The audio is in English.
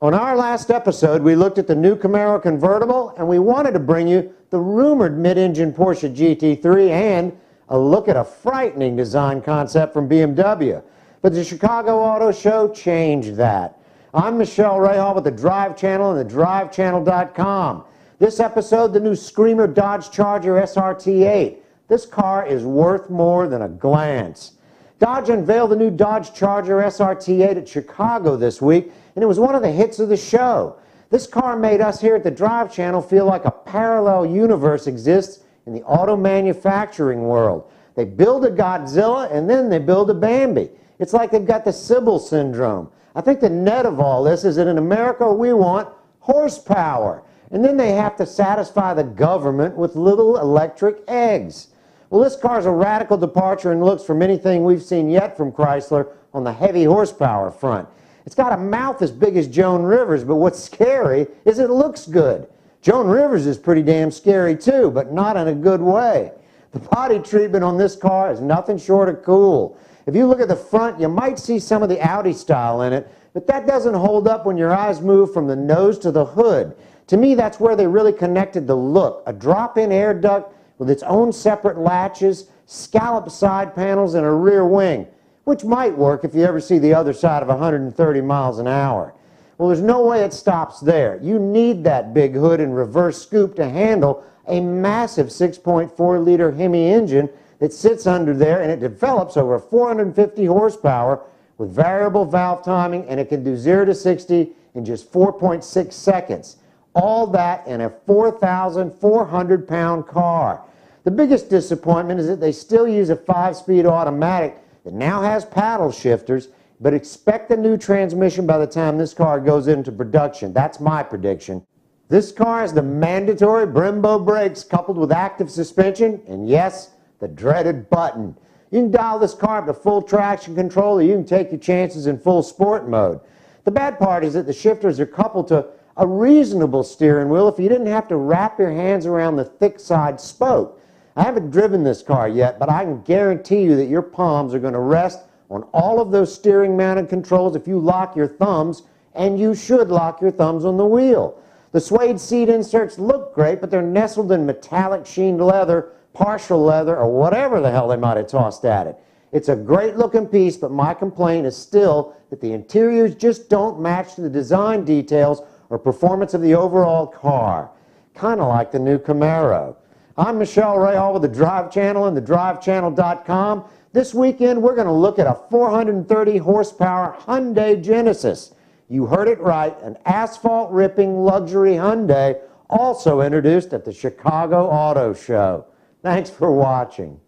On our last episode, we looked at the new Camaro convertible, and we wanted to bring you the rumored mid-engine Porsche GT3 and a look at a frightening design concept from BMW. But the Chicago Auto Show changed that. I'm Michelle Rahal with the Drive Channel and thedrivechannel.com. This episode, the new Screamer Dodge Charger SRT8. This car is worth more than a glance. Dodge unveiled the new Dodge Charger SRT8 at Chicago this week, and it was one of the hits of the show. This car made us here at the Drive Channel feel like a parallel universe exists in the auto manufacturing world. They build a Godzilla and then they build a Bambi. It's like they've got the Sybil syndrome. I think the net of all this is that in America we want horsepower, and then they have to satisfy the government with little electric eggs. Well, this car is a radical departure in looks from anything we've seen yet from Chrysler on the heavy horsepower front. It's got a mouth as big as Joan Rivers, but what's scary is it looks good. Joan Rivers is pretty damn scary too, but not in a good way. The body treatment on this car is nothing short of cool. If you look at the front, you might see some of the Audi style in it, but that doesn't hold up when your eyes move from the nose to the hood. To me, that's where they really connected the look. A drop-in air duct with its own separate latches, scalloped side panels, and a rear wing, which might work if you ever see the other side of 130 miles an hour. Well, there's no way it stops there. You need that big hood and reverse scoop to handle a massive 6.4-liter Hemi engine that sits under there, and it develops over 450 horsepower with variable valve timing, and it can do 0 to 60 in just 4.6 seconds. All that in a 4,400-pound car. The biggest disappointment is that they still use a 5-speed automatic that now has paddle shifters, but expect a new transmission by the time this car goes into production. That's my prediction. This car has the mandatory Brembo brakes coupled with active suspension, and yes, the dreaded button. You can dial this car up to full traction control, or you can take your chances in full sport mode. The bad part is that the shifters are coupled to a reasonable steering wheel if you didn't have to wrap your hands around the thick side spoke. I haven't driven this car yet, but I can guarantee you that your palms are going to rest on all of those steering mounted controls if you lock your thumbs, and you should lock your thumbs on the wheel. The suede seat inserts look great, but they're nestled in metallic sheened leather, partial leather, or whatever the hell they might have tossed at it. It's a great looking piece, but my complaint is still that the interiors just don't match the design details or performance of the overall car. Kind of like the new Camaro. I'm Michelle Rahal with the Drive Channel and thedrivechannel.com. This weekend we're going to look at a 430 horsepower Hyundai Genesis. You heard it right, an asphalt-ripping luxury Hyundai, also introduced at the Chicago Auto Show. Thanks for watching.